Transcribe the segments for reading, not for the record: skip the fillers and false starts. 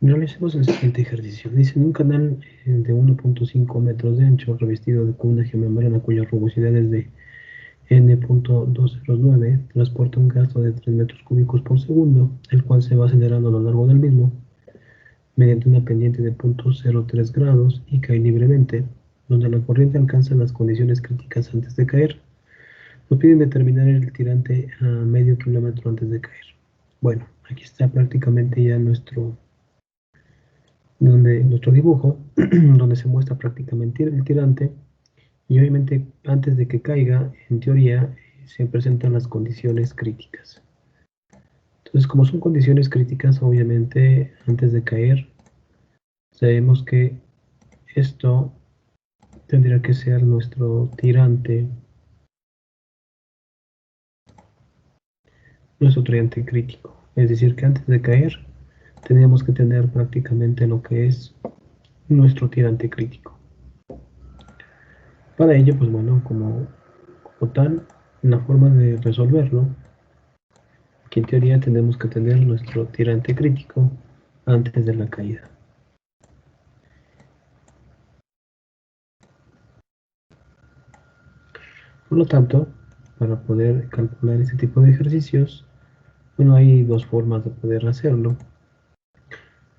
Realicemos el siguiente ejercicio. Dice, en un canal de 1.5 metros de ancho, revestido con una geomembrana cuya rugosidad es de n.209, transporta un gasto de 3 metros cúbicos por segundo, el cual se va acelerando a lo largo del mismo, mediante una pendiente de 0.03 grados y cae libremente, donde la corriente alcanza las condiciones críticas antes de caer. Nos piden determinar el tirante a medio kilómetro antes de caer. Bueno, aquí está prácticamente ya nuestro dibujo, donde se muestra prácticamente el tirante, y obviamente antes de que caiga, en teoría, se presentan las condiciones críticas. Entonces, como son condiciones críticas, obviamente, antes de caer, sabemos que esto tendría que ser nuestro tirante crítico. Es decir, que antes de caer, tendríamos que tener prácticamente lo que es nuestro tirante crítico. Para ello, pues bueno, como tal, la forma de resolverlo, que en teoría tenemos que tener nuestro tirante crítico antes de la caída. Por lo tanto, para poder calcular este tipo de ejercicios, bueno, hay dos formas de poder hacerlo.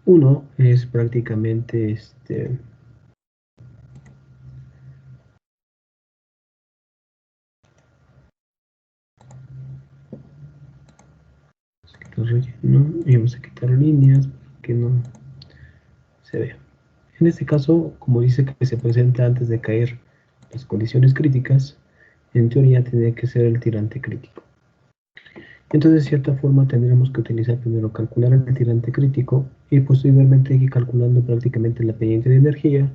Uno es prácticamente relleno, y vamos a quitar líneas para que no se vea. En este caso, como dice que se presenta antes de caer las condiciones críticas, en teoría tendría que ser el tirante crítico. Entonces, de cierta forma, tendremos que utilizar primero calcular el tirante crítico y posteriormente ir calculando prácticamente la pendiente de energía,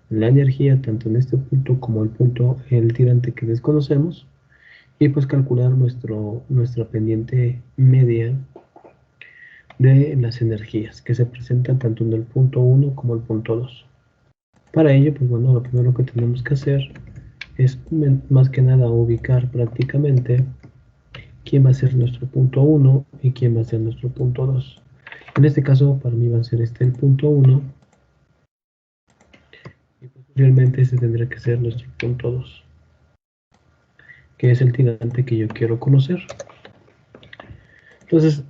la energía tanto en este punto como el tirante que desconocemos, y pues calcular nuestra pendiente media de las energías que se presentan tanto en el punto 1 como el punto 2. Para ello, pues bueno, lo primero que tenemos que hacer es más que nada ubicar prácticamente quién va a ser nuestro punto 1 y quién va a ser nuestro punto 2. En este caso, para mí va a ser el punto 1 y posteriormente este tendrá que ser nuestro punto 2, que es el tirante que yo quiero conocer. Entonces,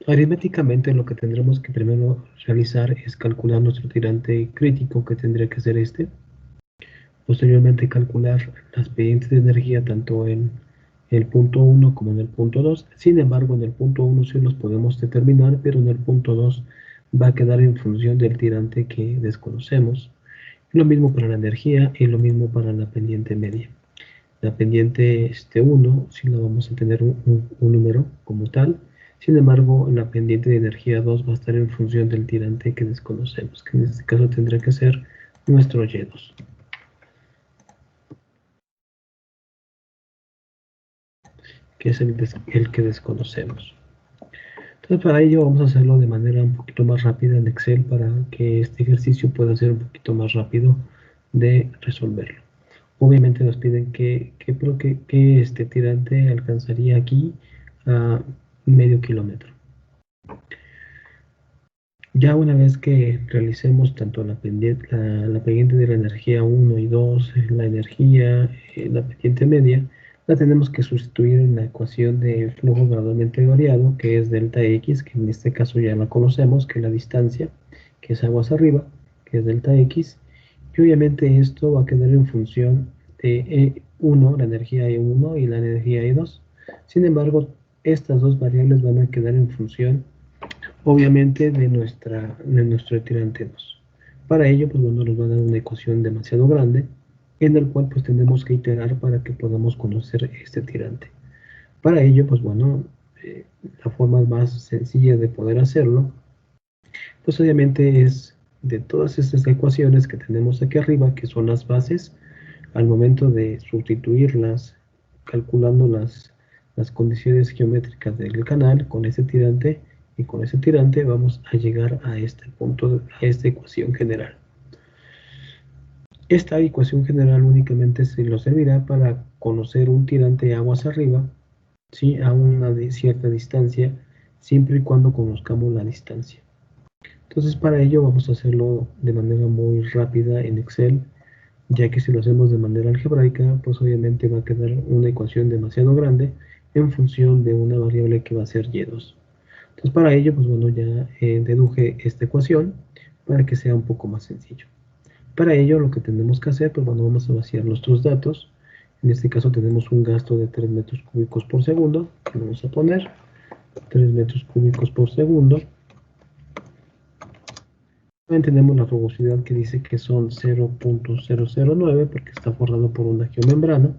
aritméticamente lo que tendremos que primero realizar es calcular nuestro tirante crítico, que tendría que ser este. Posteriormente calcular las pendientes de energía tanto en el punto 1 como en el punto 2. Sin embargo, en el punto 1 sí los podemos determinar, pero en el punto 2 va a quedar en función del tirante que desconocemos. Lo mismo para la energía y lo mismo para la pendiente media. La pendiente 1 sí la vamos a tener un número como tal. Sin embargo, la pendiente de energía 2 va a estar en función del tirante que desconocemos, que en este caso tendrá que ser nuestro Y2. Que es el que desconocemos. Entonces, para ello vamos a hacerlo de manera un poquito más rápida en Excel para que este ejercicio pueda ser un poquito más rápido de resolverlo. Obviamente nos piden que este tirante alcanzaría aquí a medio kilómetro. Ya una vez que realicemos tanto la pendiente de la energía 1 y 2, la energía, la pendiente media, la tenemos que sustituir en la ecuación de flujo gradualmente variado, que es delta X, que en este caso ya la conocemos, que es la distancia, que es aguas arriba, que es delta X, y obviamente esto va a quedar en función de E1, la energía E1 y la energía E2. Sin embargo, estas dos variables van a quedar en función obviamente de nuestro tirante 2. Para ello, pues bueno, nos va a dar una ecuación demasiado grande, en el cual pues tendremos que iterar para que podamos conocer este tirante. Para ello, pues bueno, la forma más sencilla de poder hacerlo, pues obviamente es de todas estas ecuaciones que tenemos aquí arriba, que son las bases, al momento de sustituirlas, calculando las condiciones geométricas del canal con ese tirante, y con ese tirante vamos a llegar a este punto, a esta ecuación general. Esta ecuación general únicamente se nos servirá para conocer un tirante aguas arriba, ¿sí? A una cierta distancia, siempre y cuando conozcamos la distancia. Entonces para ello vamos a hacerlo de manera muy rápida en Excel, ya que si lo hacemos de manera algebraica, pues obviamente va a quedar una ecuación demasiado grande en función de una variable que va a ser y2. Entonces para ello, pues bueno, ya deduje esta ecuación para que sea un poco más sencillo. Para ello lo que tenemos que hacer, pues bueno, vamos a vaciar nuestros datos. En este caso tenemos un gasto de 3 metros cúbicos por segundo, que vamos a poner 3 metros cúbicos por segundo. También tenemos la rugosidad que dice que son 0.009 porque está forrado por una geomembrana.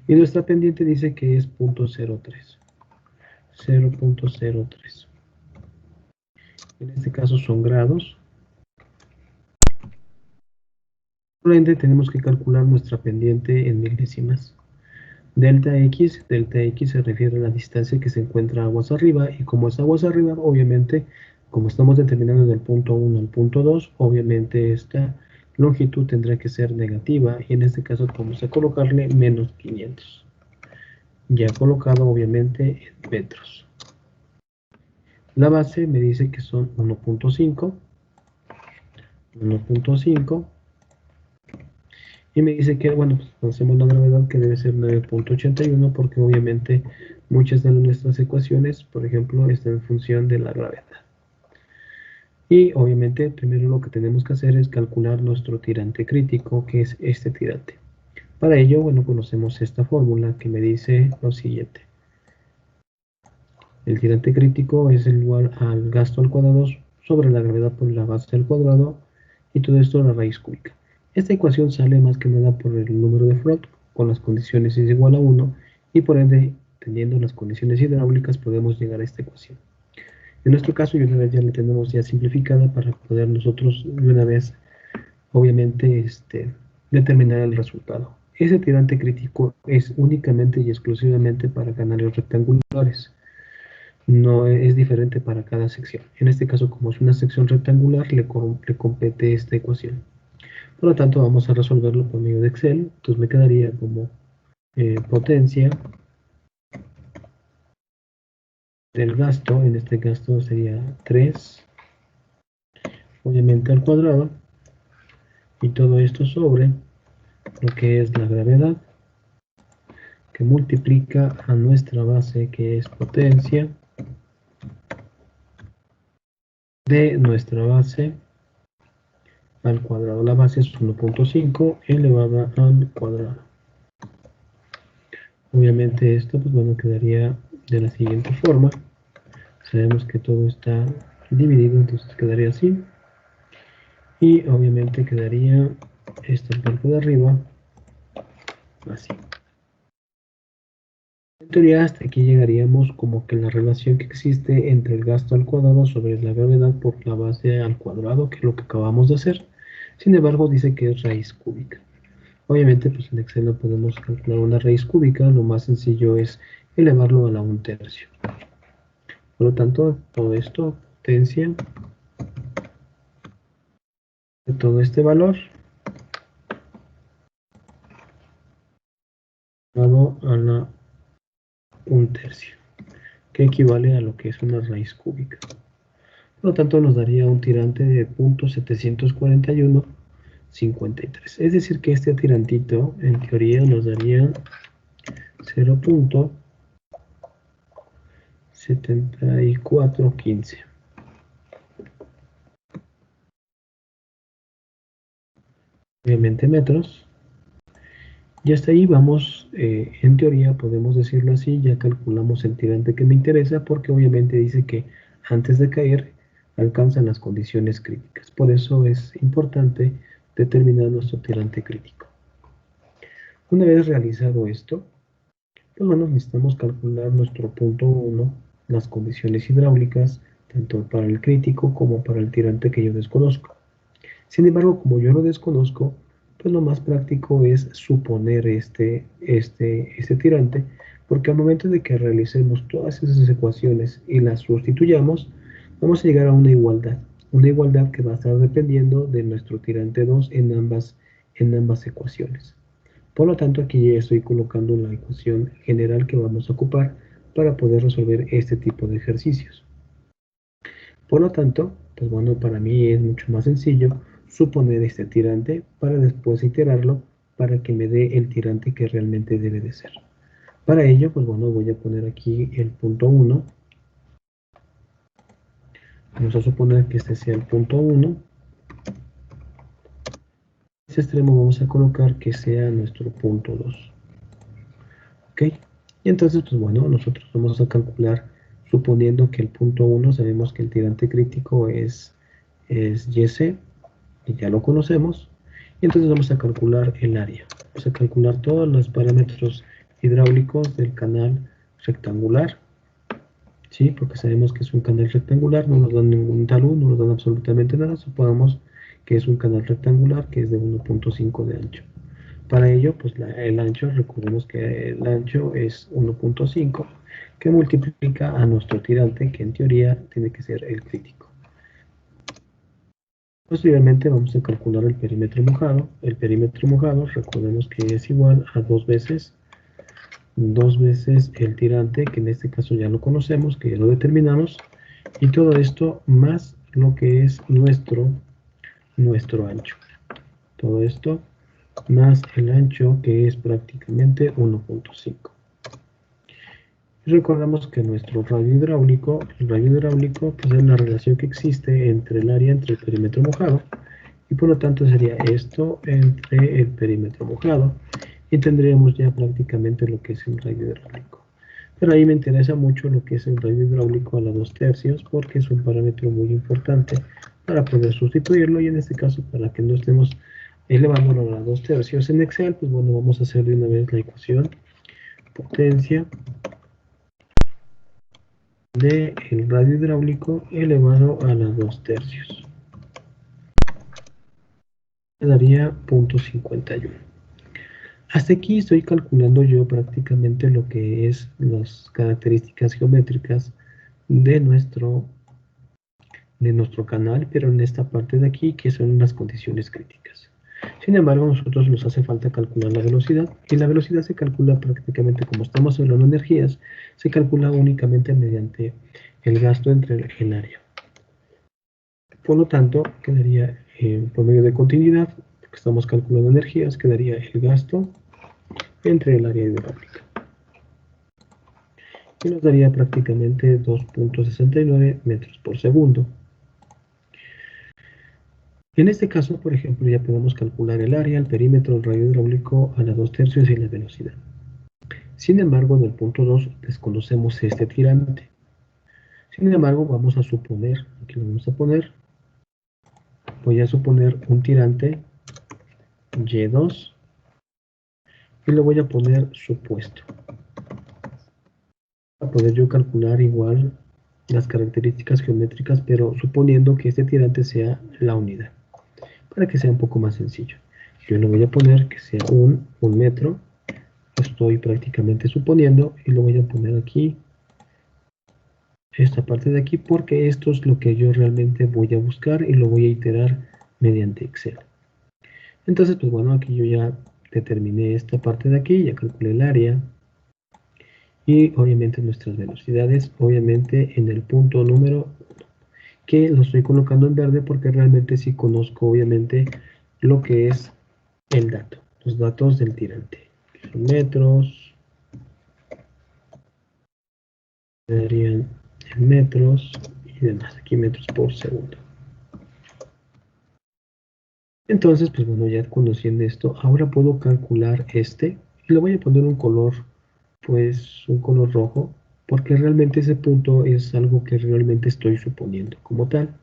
Y nuestra pendiente dice que es 0.03. 0.03. En este caso son grados. Por ende tenemos que calcular nuestra pendiente en milésimas. Delta X se refiere a la distancia que se encuentra aguas arriba, y como es aguas arriba, obviamente, como estamos determinando del punto 1 al punto 2, obviamente esta longitud tendrá que ser negativa, y en este caso vamos a colocarle menos 500. Ya colocado obviamente en metros. La base me dice que son 1.5, y me dice que, bueno, pues hacemos la gravedad que debe ser 9.81 porque obviamente muchas de nuestras ecuaciones, por ejemplo, están en función de la gravedad. Y obviamente primero lo que tenemos que hacer es calcular nuestro tirante crítico, que es este tirante. Para ello, bueno, conocemos esta fórmula que me dice lo siguiente. El tirante crítico es igual al gasto al cuadrado sobre la gravedad por la base al cuadrado, y todo esto a la raíz cúbica. Esta ecuación sale más que nada por el número de Freud, con las condiciones es igual a 1, y por ende, teniendo las condiciones hidráulicas, podemos llegar a esta ecuación. En nuestro caso, una vez ya la tenemos ya simplificada para poder nosotros, de una vez, obviamente, determinar el resultado. Ese tirante crítico es únicamente y exclusivamente para canales rectangulares. No es diferente para cada sección. En este caso, como es una sección rectangular, le compete esta ecuación. Por lo tanto, vamos a resolverlo por medio de Excel. Entonces me quedaría como potencia del gasto. En este gasto sería 3, obviamente al cuadrado, y todo esto sobre lo que es la gravedad, que multiplica a nuestra base, que es potencia de nuestra base al cuadrado. La base es 1.5 elevada al cuadrado. Obviamente esto, pues bueno, quedaría de la siguiente forma. Sabemos que todo está dividido, entonces quedaría así. Y obviamente quedaría esta parte de arriba así. En teoría hasta aquí llegaríamos como que la relación que existe entre el gasto al cuadrado sobre la gravedad por la base al cuadrado, que es lo que acabamos de hacer. Sin embargo, dice que es raíz cúbica. Obviamente, pues en Excel no podemos calcular una raíz cúbica, lo más sencillo es elevarlo a la 1/3. Por lo tanto, todo esto, potencia de todo este valor, elevado a la 1/3, que equivale a lo que es una raíz cúbica. Por lo tanto, nos daría un tirante de 0.74153. Es decir, que este tirantito, en teoría, nos daría 0.7415. Obviamente metros. Y hasta ahí vamos, en teoría podemos decirlo así, ya calculamos el tirante que me interesa, porque obviamente dice que antes de caer alcanzan las condiciones críticas. Por eso es importante determinar nuestro tirante crítico. Una vez realizado esto, pues bueno, necesitamos calcular nuestro punto 1, las condiciones hidráulicas, tanto para el crítico como para el tirante que yo desconozco. Sin embargo, como yo lo desconozco, pues lo más práctico es suponer este tirante, porque al momento de que realicemos todas esas ecuaciones y las sustituyamos, vamos a llegar a una igualdad que va a estar dependiendo de nuestro tirante 2 en ambas ecuaciones. Por lo tanto, aquí ya estoy colocando la ecuación general que vamos a ocupar para poder resolver este tipo de ejercicios. Por lo tanto, Pues bueno, para mí es mucho más sencillo suponer este tirante para después iterarlo para que me dé el tirante que realmente debe de ser. Para ello, pues bueno, voy a poner aquí el punto 1. Vamos a suponer que este sea el punto 1. Este extremo vamos a colocar que sea nuestro punto 2. ¿Ok? Y entonces, pues bueno, nosotros vamos a calcular, suponiendo que el punto 1 sabemos que el tirante crítico es YC, y ya lo conocemos. Y entonces vamos a calcular el área. Vamos a calcular todos los parámetros hidráulicos del canal rectangular. ¿Sí? Porque sabemos que es un canal rectangular, no nos dan ningún talud, no nos dan absolutamente nada. Supongamos que es un canal rectangular que es de 1.5 de ancho. Para ello, pues el ancho, recordemos que el ancho es 1.5, que multiplica a nuestro tirante, que en teoría tiene que ser el crítico. Posteriormente vamos a calcular el perímetro mojado. El perímetro mojado, recordemos que es igual a dos veces el tirante, que en este caso ya lo conocemos, que ya lo determinamos, y todo esto más lo que es nuestro ancho. Todo esto más el ancho, que es prácticamente 1.5. Recordamos que nuestro radio hidráulico, el radio hidráulico, pues es la relación que existe entre el área, entre el perímetro mojado, y por lo tanto sería esto entre el perímetro mojado, y tendríamos ya prácticamente lo que es el radio hidráulico. Pero ahí me interesa mucho lo que es el radio hidráulico a la 2/3, porque es un parámetro muy importante para poder sustituirlo, y en este caso, para que no estemos elevándolo a la 2/3 en Excel, pues bueno, vamos a hacer de una vez la ecuación potencia del radio hidráulico elevado a la 2/3. Me daría 0.51. Hasta aquí estoy calculando yo prácticamente lo que es las características geométricas de nuestro canal, pero en esta parte de aquí, que son las condiciones críticas. Sin embargo, a nosotros nos hace falta calcular la velocidad, y la velocidad se calcula prácticamente, como estamos hablando de energías, se calcula únicamente mediante el gasto entre el área. Por lo tanto, quedaría por medio de continuidad, porque estamos calculando energías, quedaría el gasto entre el área hidráulica. Y nos daría prácticamente 2.69 metros por segundo. En este caso, por ejemplo, ya podemos calcular el área, el perímetro, el radio hidráulico a la 2/3 y la velocidad. Sin embargo, en el punto 2 desconocemos este tirante. Sin embargo, vamos a suponer, aquí lo vamos a poner, voy a suponer un tirante Y2 y le voy a poner supuesto. Para poder yo calcular igual las características geométricas, pero suponiendo que este tirante sea la unidad, para que sea un poco más sencillo. Yo le voy a poner que sea un metro, estoy prácticamente suponiendo, y lo voy a poner aquí, esta parte de aquí, porque esto es lo que yo realmente voy a buscar y lo voy a iterar mediante Excel. Entonces, pues bueno, aquí yo ya determiné esta parte de aquí, ya calculé el área, y obviamente nuestras velocidades, obviamente en el punto número 1, que lo estoy colocando en verde porque realmente sí conozco obviamente lo que es el dato, los datos del tirante, que son metros, darían en metros y demás, aquí metros por segundo. Entonces, pues bueno, ya conociendo esto, ahora puedo calcular este, y le voy a poner un color, pues un color rojo, porque realmente ese punto es algo que realmente estoy suponiendo como tal.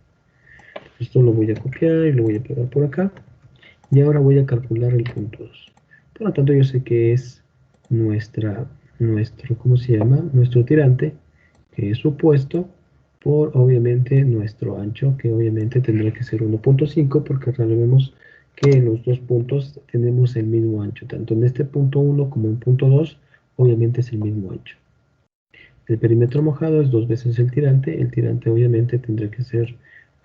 Esto lo voy a copiar y lo voy a pegar por acá, y ahora voy a calcular el punto 2. Por lo tanto, yo sé que es ¿cómo se llama? Nuestro tirante, que es supuesto por obviamente nuestro ancho, que obviamente tendrá que ser 1.5, porque vemos que en los dos puntos tenemos el mismo ancho, tanto en este punto 1 como en punto 2, obviamente es el mismo ancho. El perímetro mojado es dos veces el tirante obviamente tendrá que ser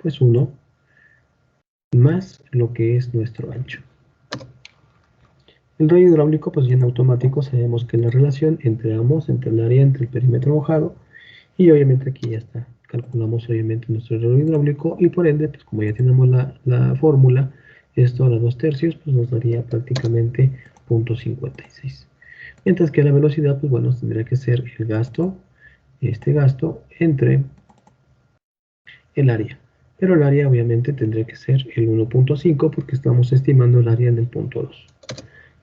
pues 1 más lo que es nuestro ancho. El radio hidráulico, pues ya en automático sabemos que la relación entre ambos, entre el área, entre el perímetro mojado, y obviamente aquí ya está calculamos obviamente nuestro error hidráulico y por ende, pues como ya tenemos la fórmula, esto a la 2/3, pues nos daría prácticamente 0.56. Mientras que la velocidad, pues bueno, tendría que ser el gasto, este gasto, entre el área. Pero el área obviamente tendría que ser el 1.5 porque estamos estimando el área en el punto 2.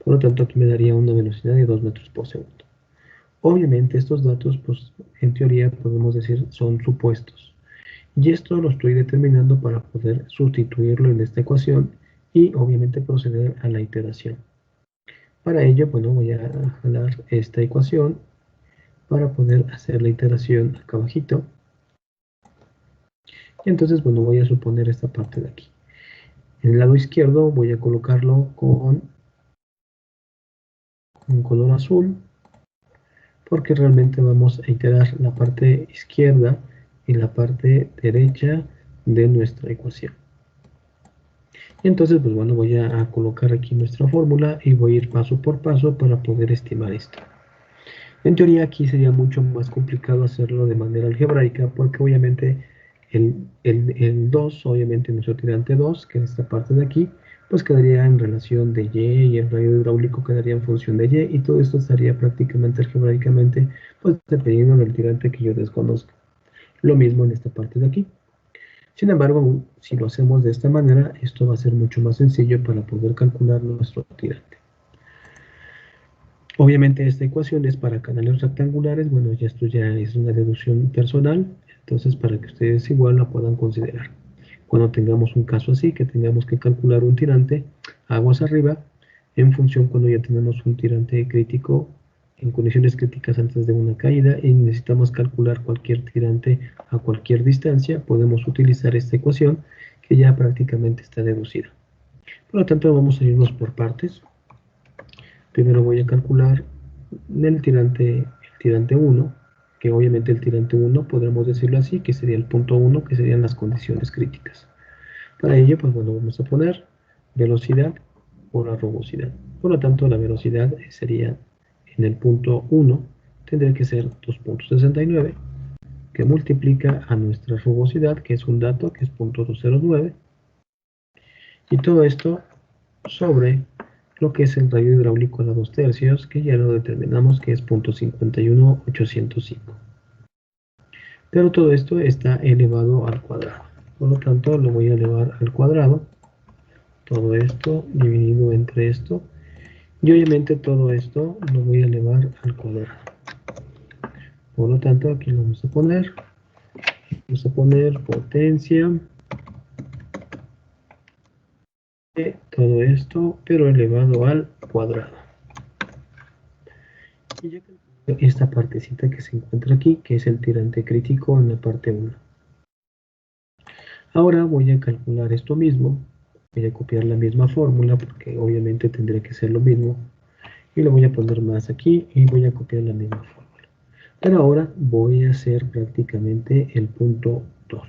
Por lo tanto, aquí me daría una velocidad de 2 metros por segundo. Obviamente estos datos, pues en teoría podemos decir son supuestos. Y esto lo estoy determinando para poder sustituirlo en esta ecuación y obviamente proceder a la iteración. Para ello, bueno, voy a jalar esta ecuación para poder hacer la iteración acá abajito. Y entonces, bueno, voy a suponer esta parte de aquí. En el lado izquierdo voy a colocarlo con color azul, porque realmente vamos a iterar la parte izquierda y la parte derecha de nuestra ecuación. Entonces, pues bueno, voy a colocar aquí nuestra fórmula y voy a ir paso por paso para poder estimar esto. En teoría aquí sería mucho más complicado hacerlo de manera algebraica porque obviamente el 2, obviamente nuestro tirante 2, que es esta parte de aquí, pues quedaría en relación de y el radio hidráulico quedaría en función de y todo esto estaría prácticamente algebraicamente, pues dependiendo del tirante que yo desconozca. Lo mismo en esta parte de aquí. Sin embargo, si lo hacemos de esta manera, esto va a ser mucho más sencillo para poder calcular nuestro tirante. Obviamente esta ecuación es para canales rectangulares, bueno, ya esto ya es una deducción personal, entonces para que ustedes igual la puedan considerar. Cuando tengamos un caso así, que tengamos que calcular un tirante, aguas arriba, en función cuando ya tenemos un tirante crítico, en condiciones críticas antes de una caída, y necesitamos calcular cualquier tirante a cualquier distancia, podemos utilizar esta ecuación que ya prácticamente está deducida. Por lo tanto, vamos a irnos por partes. Primero voy a calcular el tirante 1, que obviamente el tirante 1 podremos decirlo así, que sería el punto 1, que serían las condiciones críticas. Para ello, pues bueno, vamos a poner velocidad por la rugosidad. Por lo tanto, la velocidad sería en el punto 1, tendría que ser 2.69, que multiplica a nuestra rugosidad, que es un dato, que es 0.209, y todo esto sobre lo que es el radio hidráulico a la 2/3, que ya lo determinamos que es 0.51805. Pero todo esto está elevado al cuadrado. Por lo tanto, lo voy a elevar al cuadrado. Todo esto dividido entre esto. Y obviamente todo esto lo voy a elevar al cuadrado. Por lo tanto, aquí lo vamos a poner. Vamos a poner potencia de todo esto, pero elevado al cuadrado. Y ya esta partecita que se encuentra aquí, que es el tirante crítico en la parte 1. Ahora voy a calcular esto mismo, voy a copiar la misma fórmula porque obviamente tendría que ser lo mismo y lo voy a poner más aquí y voy a copiar la misma fórmula. Pero ahora voy a hacer prácticamente el punto 2.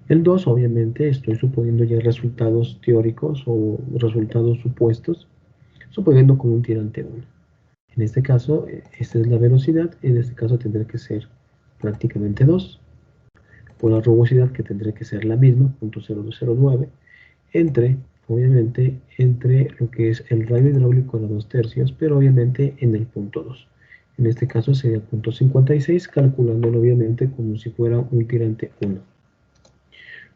El 2 obviamente estoy suponiendo ya resultados teóricos o resultados supuestos, suponiendo con un tirante 1. En este caso, esta es la velocidad, en este caso tendrá que ser prácticamente 2, por la rugosidad que tendrá que ser la misma, 0.0209, obviamente, entre lo que es el radio hidráulico a la 2/3, pero obviamente en el punto 2. En este caso sería 0.56, calculándolo obviamente como si fuera un tirante 1.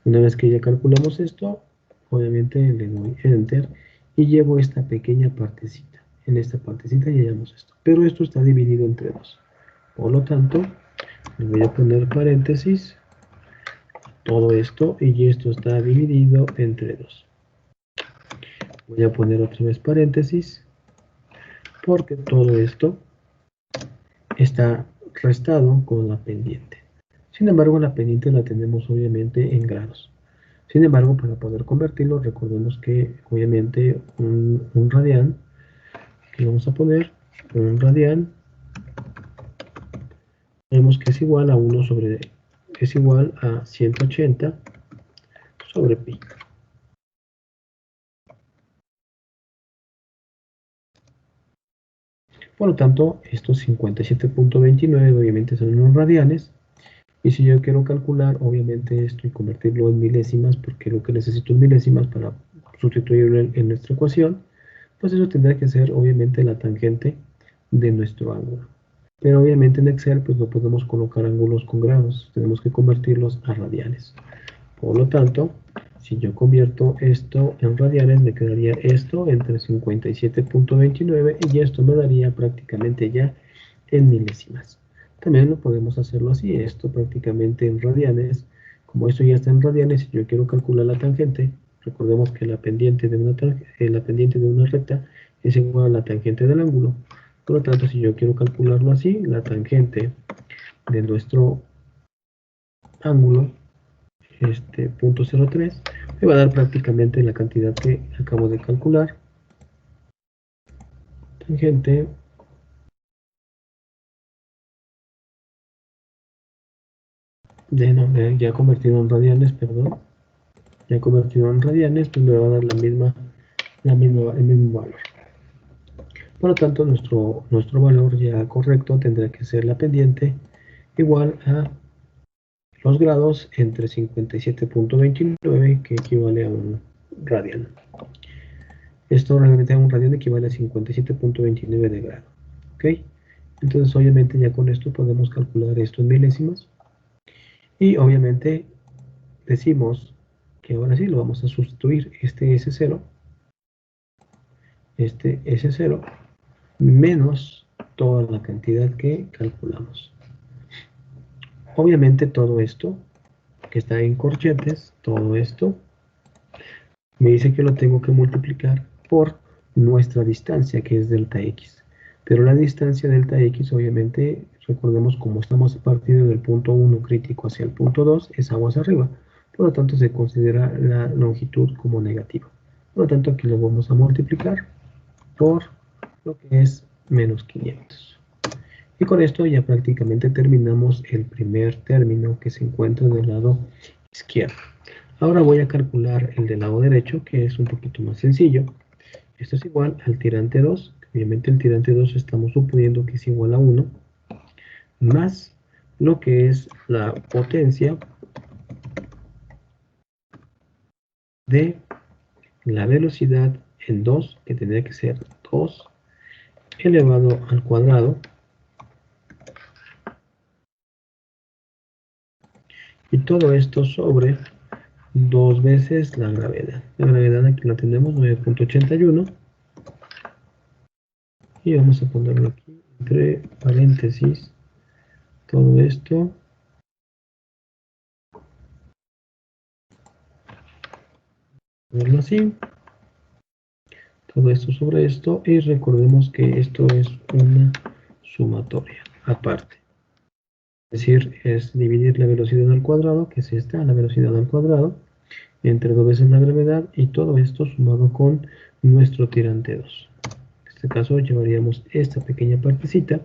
Una vez que ya calculamos esto, obviamente le doy Enter y llevo esta pequeña partecita. En esta partecita ya llevamos esto, pero esto está dividido entre 2. Por lo tanto, le voy a poner paréntesis, todo esto, y esto está dividido entre 2. Voy a poner otra vez paréntesis, porque todo esto está restado con la pendiente. Sin embargo, la pendiente la tenemos obviamente en grados. Sin embargo, para poder convertirlo, recordemos que obviamente un radián, que vamos a poner un radián, vemos que es igual a 1 sobre, es igual a 180 sobre pi. Por lo tanto, estos 57.29 obviamente son unos radianes, Y si yo quiero calcular, obviamente esto y convertirlo en milésimas, porque lo que necesito es milésimas para sustituirlo en nuestra ecuación, pues eso tendrá que ser obviamente la tangente de nuestro ángulo. Pero obviamente en Excel pues no podemos colocar ángulos con grados, tenemos que convertirlos a radianes. Por lo tanto, si yo convierto esto en radianes, me quedaría esto entre 57.29 y esto me daría prácticamente ya en milésimas. También lo podemos hacerlo así, esto prácticamente en radianes. Como esto ya está en radianes, si yo quiero calcular la tangente, recordemos que la pendiente de una recta es igual a la tangente del ángulo. Por lo tanto, si yo quiero calcularlo así, la tangente de nuestro ángulo, punto 0,3, me va a dar prácticamente la cantidad que acabo de calcular. Tangente ya convertido en radianes, perdón. Ya convertido en radianes, pues me va a dar el mismo valor. Por lo tanto, nuestro valor ya correcto tendrá que ser la pendiente igual a los grados entre 57.29, que equivale a un radian. Esto realmente a un radian equivale a 57.29 de grado. ¿Ok? Entonces, obviamente, ya con esto podemos calcular esto en milésimas. Y obviamente decimos que ahora sí lo vamos a sustituir este S0 menos toda la cantidad que calculamos. Obviamente todo esto que está en corchetes, todo esto me dice que lo tengo que multiplicar por nuestra distancia, que es delta x. Pero la distancia delta x, obviamente, recordemos como estamos a partir del punto 1 crítico hacia el punto 2, es aguas arriba. Por lo tanto, se considera la longitud como negativa. Por lo tanto, aquí lo vamos a multiplicar por lo que es menos 500. Y con esto ya prácticamente terminamos el primer término que se encuentra del lado izquierdo. Ahora voy a calcular el del lado derecho, que es un poquito más sencillo. Esto es igual al tirante 2. Obviamente el tirante 2 estamos suponiendo que es igual a 1, más lo que es la potencia de la velocidad en 2, que tendría que ser 2 elevado al cuadrado, y todo esto sobre 2 veces la gravedad. La gravedad aquí la tenemos, 9.81, y vamos a ponerlo aquí entre paréntesis todo esto ponerlo así, todo esto sobre esto, y recordemos que esto es una sumatoria aparte, es decir, es dividir la velocidad al cuadrado, que es esta, la velocidad al cuadrado, entre 2 veces la gravedad, y todo esto sumado con nuestro tirante 2. En este caso llevaríamos esta pequeña partecita,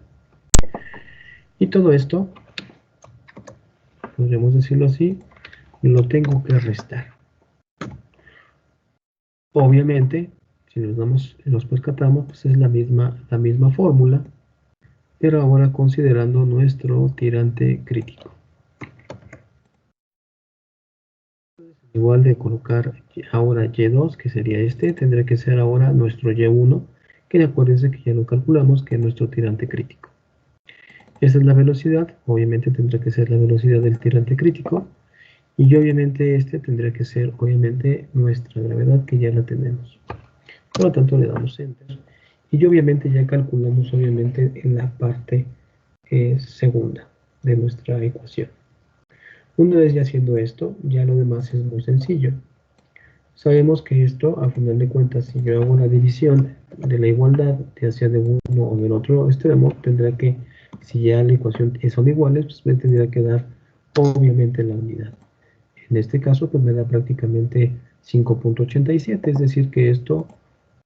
y todo esto, podríamos decirlo así, lo tengo que restar. Obviamente, si nos percatamos, pues es la misma fórmula, pero ahora considerando nuestro tirante crítico. Igual de colocar ahora Y2, que sería tendrá que ser ahora nuestro Y1, que acuérdense que ya lo calculamos, que es nuestro tirante crítico. Esta es la velocidad, obviamente tendrá que ser la velocidad del tirante crítico, y obviamente tendrá que ser obviamente nuestra gravedad, que ya la tenemos. Por lo tanto le damos Enter, y obviamente ya calculamos obviamente en la parte segunda de nuestra ecuación. Una vez ya haciendo esto, ya lo demás es muy sencillo. Sabemos que esto, a final de cuentas, si yo hago la división de la igualdad, ya sea de uno o del otro extremo, tendrá que, si ya la ecuación son iguales, pues me tendrá que dar obviamente la unidad. En este caso, pues me da prácticamente 5.87, es decir que esto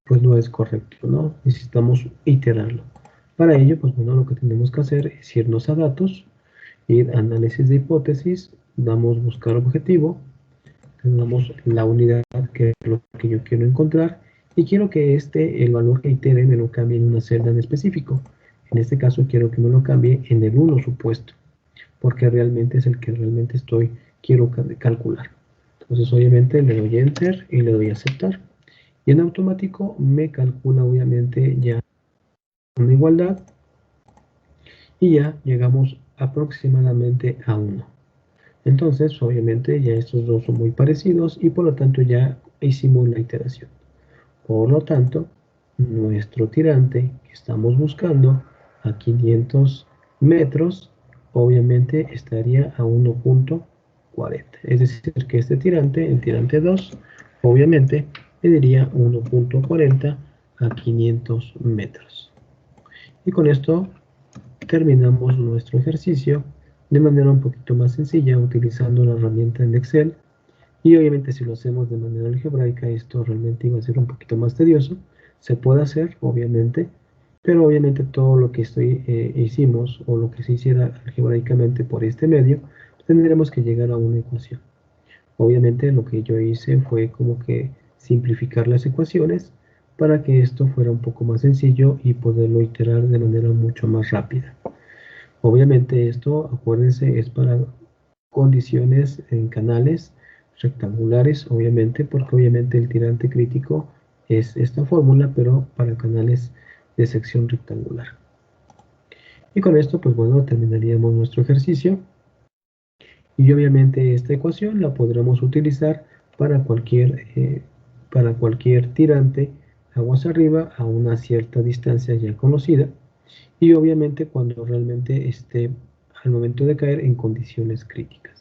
pues no es correcto, ¿no? Necesitamos iterarlo. Para ello, pues bueno, lo que tenemos que hacer es irnos a datos, ir a análisis de hipótesis, damos buscar objetivo, damos la unidad que es lo que yo quiero encontrar, y quiero que el valor que itere me lo cambie en una celda en específico. En este caso quiero que me lo cambie en el 1 supuesto. porque realmente es el que realmente quiero calcular. Entonces obviamente le doy Enter y le doy Aceptar. Y en automático me calcula obviamente ya una igualdad y ya llegamos aproximadamente a 1. Entonces obviamente ya estos dos son muy parecidos y por lo tanto ya hicimos la iteración. Por lo tanto, nuestro tirante que estamos buscando a 500 metros, obviamente estaría a 1.40. Es decir, que este tirante, el tirante 2, obviamente mediría 1.40 a 500 metros. Y con esto terminamos nuestro ejercicio de manera un poquito más sencilla utilizando la herramienta en Excel. Y obviamente si lo hacemos de manera algebraica, esto realmente iba a ser un poquito más tedioso. Se puede hacer, obviamente, pero obviamente todo lo que hicimos o lo que se hiciera algebraicamente por este medio, tendremos que llegar a una ecuación. Obviamente lo que yo hice fue como que simplificar las ecuaciones para que esto fuera un poco más sencillo y poderlo iterar de manera mucho más rápida. Obviamente esto, acuérdense, es para condiciones en canales rectangulares, obviamente, porque obviamente el tirante crítico es esta fórmula, pero para canales de sección rectangular. Y con esto, pues bueno, terminaríamos nuestro ejercicio. Y obviamente esta ecuación la podremos utilizar para cualquier tirante aguas arriba a una cierta distancia ya conocida. Y obviamente cuando realmente esté al momento de caer en condiciones críticas.